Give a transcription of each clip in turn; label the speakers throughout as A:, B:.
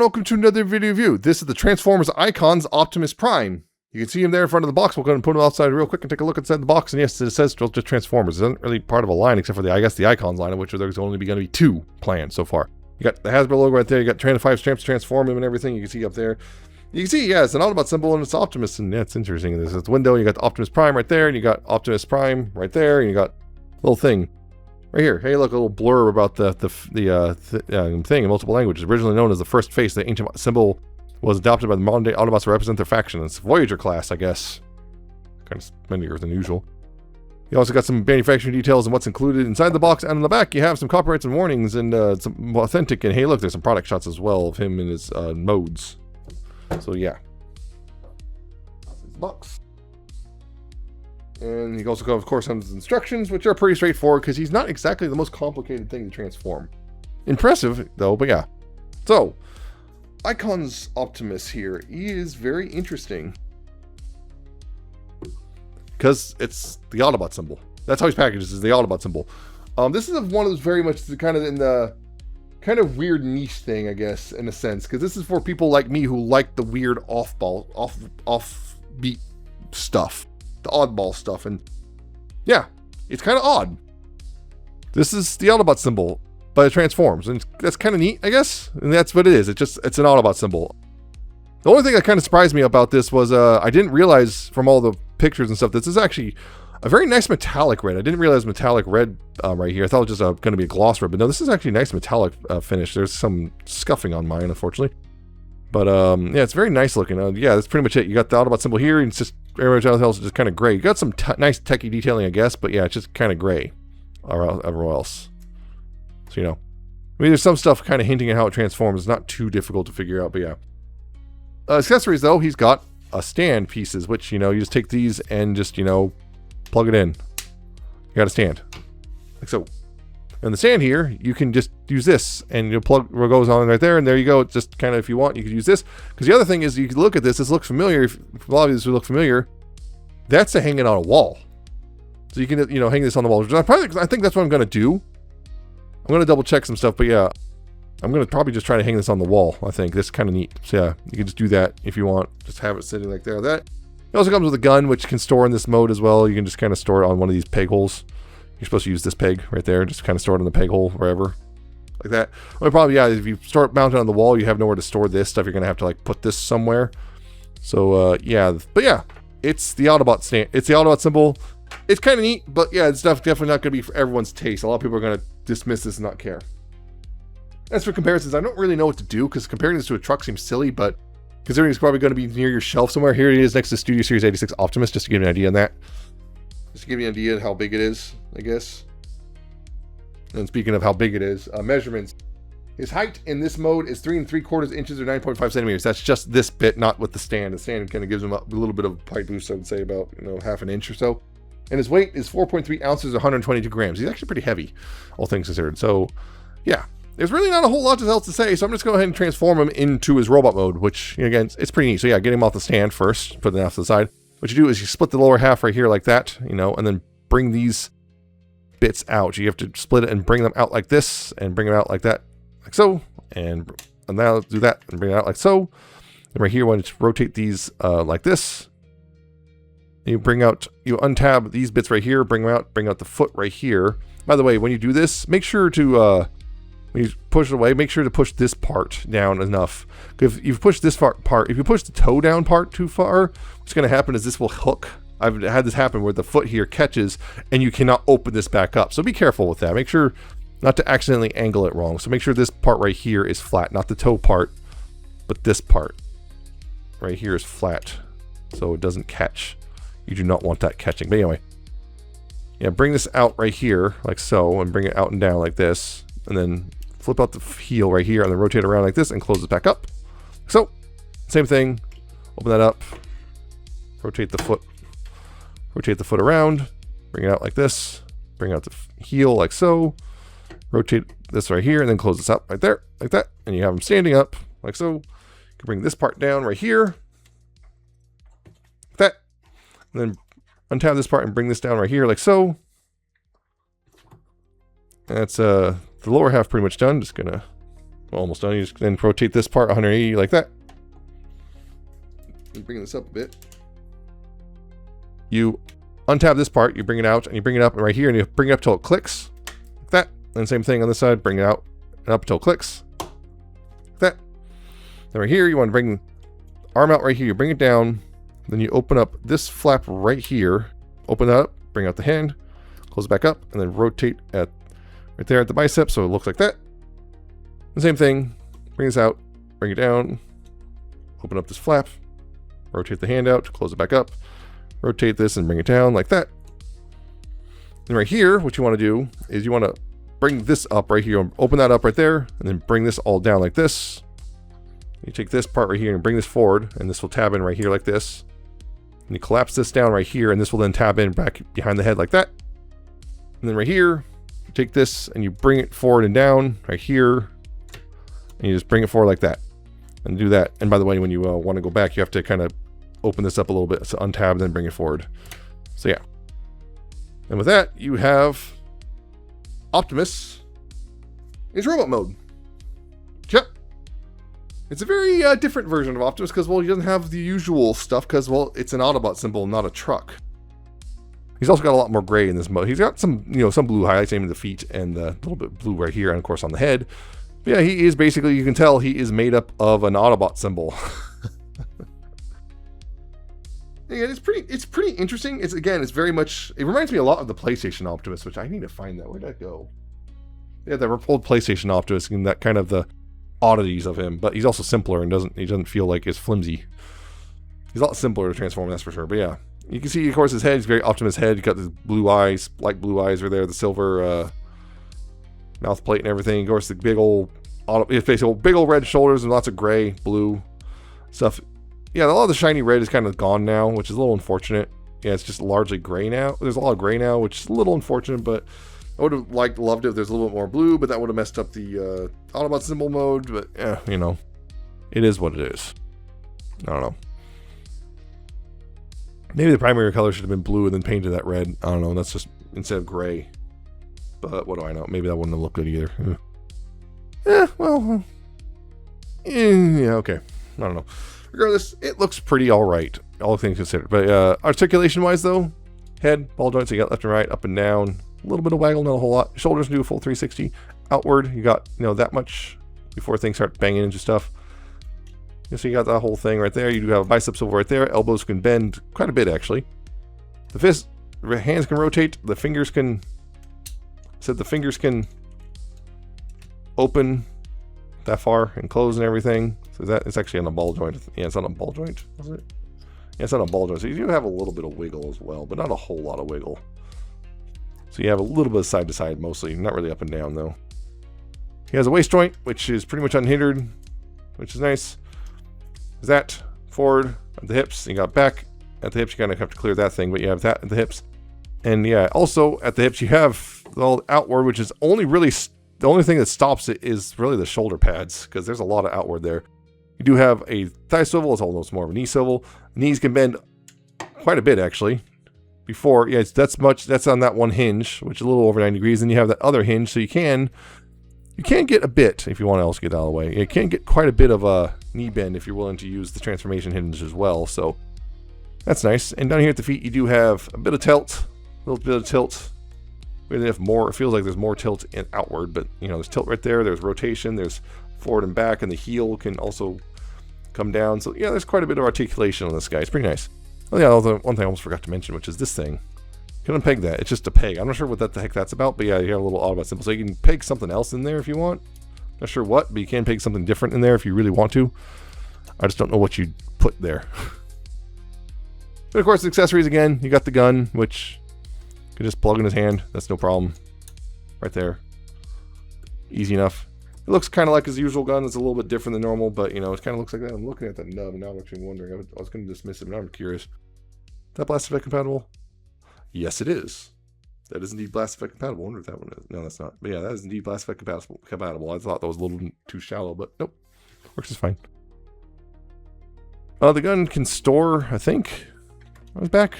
A: welcome to another video review. This is the Transformers Icons Optimus Prime. You can see him there in front of the box. We'll go ahead and put him outside real quick and take a look inside the box. And yes, it says just Transformers. It isn't really part of a line except for the, I guess, the Icons line, of which there's only going to be 2 planned so far. You got the Hasbro logo right there. You got Trans 5 stamps to transform him and everything. You can see up there. You can see, yeah, it's an Autobot symbol and it's Optimus. And yeah, it's interesting. There's this window. You got the Optimus Prime right there. And you got Optimus Prime right there. And you got a little thing right here. Hey, look, a little blurb about the thing in multiple languages. Originally known as the first face, the ancient symbol was adopted by the modern-day Autobots to represent their faction. It's Voyager class, I guess. Kind of spendier than usual. You also got some manufacturing details and what's included inside the box. And on the back, you have some copyrights and warnings and some authentic. And hey, look, there's some product shots as well of him and his modes. So yeah. Box. And he also, of course, has instructions, which are pretty straightforward because he's not exactly the most complicated thing to transform. Impressive, though, but yeah. So, Icons Optimus here, he is very interesting because it's the Autobot symbol. That's how he's packaged, is the Autobot symbol. This is one of those very much kind of in the kind of weird niche thing, I guess, in a sense, because this is for people like me who like the weird offbeat stuff. The oddball stuff, and yeah, it's kind of odd. This is the Autobot symbol, but it transforms, and that's kind of neat, I guess. And that's what it is. It's an Autobot symbol. The only thing that kind of surprised me about this was I didn't realize from all the pictures and stuff, this is actually a very nice metallic red. I didn't realize metallic red right here. I thought it was just going to be a gloss red, but no, this is actually a nice metallic finish. There's some scuffing on mine, unfortunately. But yeah, it's very nice looking. Yeah, that's pretty much it. You got the Autobot symbol here, and it's just everything else is just kind of gray. You got some nice techie detailing, I guess, but yeah, it's just kind of gray. Everywhere else. So, you know. I mean, there's some stuff kind of hinting at how it transforms. It's not too difficult to figure out, but yeah. Accessories, though, he's got stand pieces, which, you know, you just take these and just, you know, plug it in. You got a stand. Like so. And the stand here, you can just use this, and you'll plug what goes on right there, and there you go. It's just kind of, if you want, you could use this. Because the other thing is, you can look at this. This looks familiar. If a lot of these look familiar, that's to hang it on a wall. So you can, you know, hang this on the wall. I think that's what I'm going to do. I'm going to double check some stuff, but yeah, I'm going to probably just try to hang this on the wall. I think this is kind of neat. So yeah, you can just do that if you want. Just have it sitting like there. That. It also comes with a gun, which can store in this mode as well. You can just kind of store it on one of these peg holes. You're supposed to use this peg right there, just kind of store it in the peg hole, wherever, like that. Well, probably, yeah, if you start mounted on the wall, you have nowhere to store this stuff. You're going to have to, like, put this somewhere. So, yeah. But, yeah, it's the Autobot stand. It's the Autobot symbol. It's kind of neat, but, yeah, it's definitely not going to be for everyone's taste. A lot of people are going to dismiss this and not care. As for comparisons, I don't really know what to do, because comparing this to a truck seems silly, but considering it's probably going to be near your shelf somewhere, here it is next to Studio Series 86 Optimus, just to give you an idea on that. Just to give you an idea of how big it is, I guess. And speaking of how big it is, measurements. His height in this mode is 3 3/4 inches or 9.5 centimeters. That's just this bit, not with the stand. The stand kind of gives him a little bit of a height boost, I would say about, you know, half an inch or so. And his weight is 4.3 ounces or 122 grams. He's actually pretty heavy, all things considered. So, yeah. There's really not a whole lot else to say, so I'm just going to go ahead and transform him into his robot mode, which, again, it's pretty neat. So, yeah, get him off the stand first, put it off to the side. What you do is you split the lower half right here like that, you know, and then bring these bits out. You have to split it and bring them out like this, and bring them out like that, like so, and now do that and bring it out like so. And right here, when you rotate these like this, you untab these bits right here, bring them out, bring out the foot right here. By the way, when you do this, make sure to when you push it away, make sure to push this part down enough. If you push this part, if you push the toe down part too far, what's going to happen is this will hook. I've had this happen where the foot here catches and you cannot open this back up. So be careful with that. Make sure not to accidentally angle it wrong. So make sure this part right here is flat, not the toe part, but this part right here is flat so it doesn't catch. You do not want that catching. But anyway, yeah, bring this out right here like so, and bring it out and down like this, and then flip out the heel right here and then rotate around like this and close it back up. So, same thing. Open that up. Rotate the foot around. Bring it out like this. Bring out the heel like so. Rotate this right here and then close this up right there, like that. And you have them standing up like so. You can bring this part down right here. Like that. And then untab this part and bring this down right here like so. That's the lower half pretty much done. Just gonna almost done. You just then rotate this part 180 like that. You bring this up a bit. You untab this part, you bring it out, and you bring it up right here, and you bring it up till it clicks, like that. And same thing on this side, bring it out and up till it clicks, like that. Then right here, you want to bring the arm out right here, you bring it down, then you open up this flap right here, open that up, bring out the hand, close it back up, and then rotate at right there at the bicep, so it looks like that. The same thing, bring this out, bring it down, open up this flap, rotate the hand out, close it back up, rotate this and bring it down like that. And right here, what you want to do is you want to bring this up right here, open that up right there, and then bring this all down like this. You take this part right here and bring this forward, and this will tab in right here like this. And you collapse this down right here, and this will then tab in back behind the head like that. And then right here, you take this and you bring it forward and down right here, and you just bring it forward like that. And do that. And by the way, when you want to go back, you have to kind of open this up a little bit, so untab and then bring it forward. So yeah. And with that, you have Optimus in his robot mode. Yep. It's a very different version of Optimus because, well, he doesn't have the usual stuff because, well, it's an Autobot symbol, not a truck. He's also got a lot more gray in this mode. He's got some, you know, some blue highlights in the feet and a little bit blue right here, and of course on the head. But yeah, he is basically, you can tell he is made up of an Autobot symbol. Yeah, it's pretty interesting. It's very much, it reminds me a lot of the PlayStation Optimus, which I need to find that. Where'd that go? Yeah, the old PlayStation Optimus and that kind of the oddities of him, but he's also simpler and he doesn't feel like it's flimsy. He's a lot simpler to transform, that's for sure. But yeah, you can see, of course, his head. He's very Optimus head. He's got the blue eyes, light blue eyes are there, the silver mouth plate and everything. Of course, the big old red shoulders and lots of gray, blue stuff. Yeah, a lot of the shiny red is kind of gone now, which is a little unfortunate. Yeah, it's just largely gray now. There's a lot of gray now, which is a little unfortunate, but I would have loved it if there's a little bit more blue, but that would have messed up the Autobot symbol mode. But yeah, you know, it is what it is. I don't know. Maybe the primary color should have been blue and then painted that red. I don't know. That's just instead of gray. But what do I know? Maybe that wouldn't have looked good either. Well, yeah, okay. I don't know. Regardless, it looks pretty alright, all things considered. But articulation-wise, though, head, ball joints, you got left and right, up and down, a little bit of waggle, not a whole lot. Shoulders do a full 360. Outward, you got, you know, that much before things start banging into stuff. So you got that whole thing right there. You do have a bicep swivel right there. Elbows can bend quite a bit, actually. The hands can rotate. The fingers can open that far and close and everything. So that it's actually on a ball joint. Yeah, it's on a ball joint, was it? Yeah, it's on a ball joint. So you do have a little bit of wiggle as well, but not a whole lot of wiggle. So you have a little bit of side to side mostly, not really up and down though. He has a waist joint, which is pretty much unhindered, which is nice. Is that forward at the hips? You got back at the hips. You kind of have to clear that thing, but you have that at the hips. And yeah, also at the hips you have the outward, which is only really the only thing that stops it is really the shoulder pads, because there's a lot of outward there. You do have a thigh swivel. It's almost more of a knee swivel. Knees can bend quite a bit actually. Before, yeah, that's on that one hinge, which is a little over 90 degrees. Then you have that other hinge, so you can get a bit if you want to else get out of the way. You can get quite a bit of a knee bend if you're willing to use the transformation hinge as well. So that's nice. And down here at the feet, you do have a bit of tilt, a little bit of tilt. We have more. It feels like there's more tilt in outward, but you know, there's tilt right there. There's rotation. There's forward and back, and the heel can also come down. So yeah, there's quite a bit of articulation on this guy. It's pretty nice. Oh yeah, one thing I almost forgot to mention, which is this thing. You can unpeg that. It's just a peg. I'm not sure what the heck that's about, but yeah, you have a little Autobot symbol. So you can peg something else in there if you want. Not sure what, but you can peg something different in there if you really want to. I just don't know what you'd put there. But of course, the accessories again, you got the gun, which you can just plug in his hand. That's no problem. Right there. Easy enough. It looks kind of like his usual gun. It's a little bit different than normal, but you know, it kind of looks like that. I'm looking at that nub, and now I'm actually wondering. I was going to dismiss it, but now I'm curious. Is that blast effect compatible? Yes, it is. That is indeed blast effect compatible. I wonder if that one is. No, that's not. But yeah, that is indeed blast effect compatible. I thought that was a little too shallow, but nope. Works just fine. The gun can store, I think, on his back.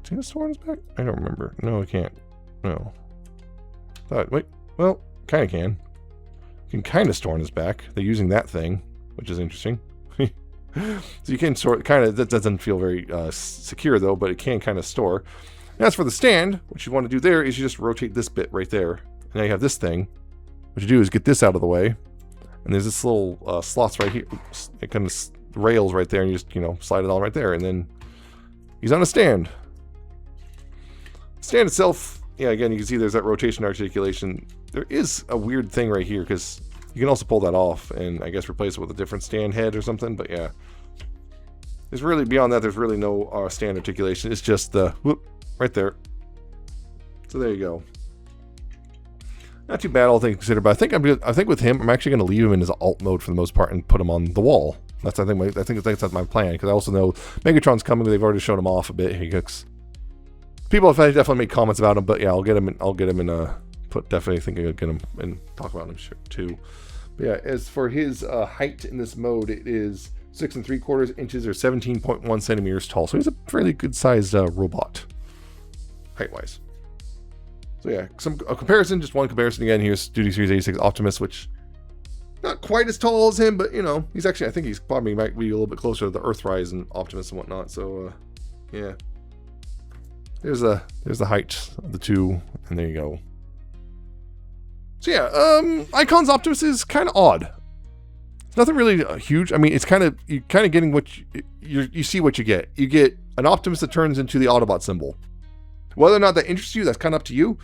A: Can it store on his back? I don't remember. No, it can't. No. Wait. Well, kind of can. You can kind of store on his back. They're using that thing, which is interesting. So you can store, kind of, that doesn't feel very secure though, but it can kind of store. And as for the stand, what you want to do there is you just rotate this bit right there. And now you have this thing. What you do is get this out of the way. And there's this little slots right here. Oops, it kind of rails right there, and you just, you know, slide it on right there. And then he's on a stand. Stand itself, yeah, again, you can see there's that rotation articulation. There is a weird thing right here, because you can also pull that off and I guess replace it with a different stand head or something, but yeah. There's really, beyond that, there's really no stand articulation. It's just the, whoop, right there. So there you go. Not too bad, all things considered, but I think with him, I'm actually going to leave him in his alt mode for the most part and put him on the wall. I think that's my plan, because I also know Megatron's coming. They've already shown him off a bit. He looks, people have definitely made comments about him, but yeah, I'll get him in definitely think I'll get him and talk about him too. But yeah, as for his height in this mode, it is 6 3/4 inches or 17.1 centimeters tall. So he's a fairly good sized robot, height wise. So yeah, a comparison, just one comparison again. Here's Studio Series 86 Optimus, which not quite as tall as him, but you know, he's actually, I think he's probably might be a little bit closer to the Earthrise and Optimus and whatnot. So yeah, there's the height of the two, and there you go. So yeah, Icon's Optimus is kind of odd. It's nothing really huge. I mean, it's you're kind of getting what you see what you get. You get an Optimus that turns into the Autobot symbol. Whether or not that interests you, that's kind of up to you.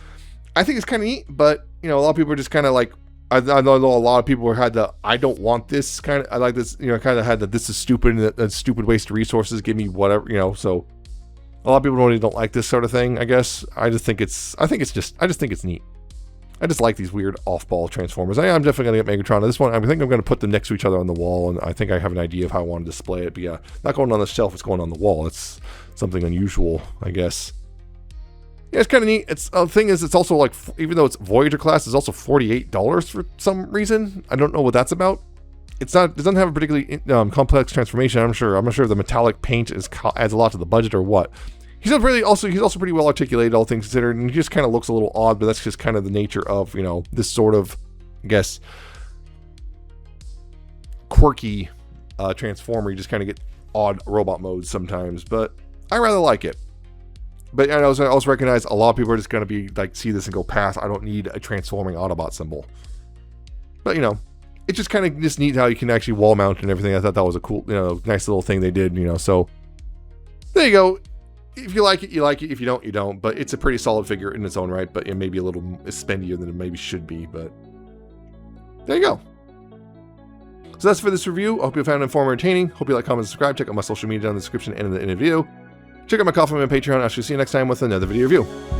A: I think it's kind of neat, but you know, a lot of people are just kind of like, I know a lot of people had the, I don't want this kind of, I like this, you know, kind of had the, this is stupid, and that's stupid waste of resources, give me whatever, you know. So a lot of people really don't like this sort of thing, I guess. I just think it's neat. I just like these weird off-ball transformers. I'm definitely going to get Megatron. This one, I think I'm going to put them next to each other on the wall, and I think I have an idea of how I want to display it. But yeah, not going on the shelf, it's going on the wall. It's something unusual, I guess. Yeah, it's kind of neat. The thing is, it's also like, even though it's Voyager class, it's also $48 for some reason. I don't know what that's about. It doesn't have a particularly complex transformation. I'm not sure if the metallic paint adds a lot to the budget or what. He's also pretty well articulated, all things considered, and he just kind of looks a little odd, but that's just kind of the nature of, you know, this sort of, I guess, quirky transformer. You just kind of get odd robot modes sometimes, but I rather like it. But I also recognize a lot of people are just going to be like, see this and go past, I don't need a transforming Autobot symbol. But, you know, it's just kind of just neat how you can actually wall mount and everything. I thought that was a cool, you know, nice little thing they did, you know, so there you go. If you like it, you like it. If you don't, you don't. But it's a pretty solid figure in its own right. But it may be a little spendier than it maybe should be. But there you go. So that's for this review. I hope you found it informative and entertaining. Hope you like, comment, and subscribe. Check out my social media down in the description and in the video. Check out my Coffee and Patreon. I shall see you next time with another video review.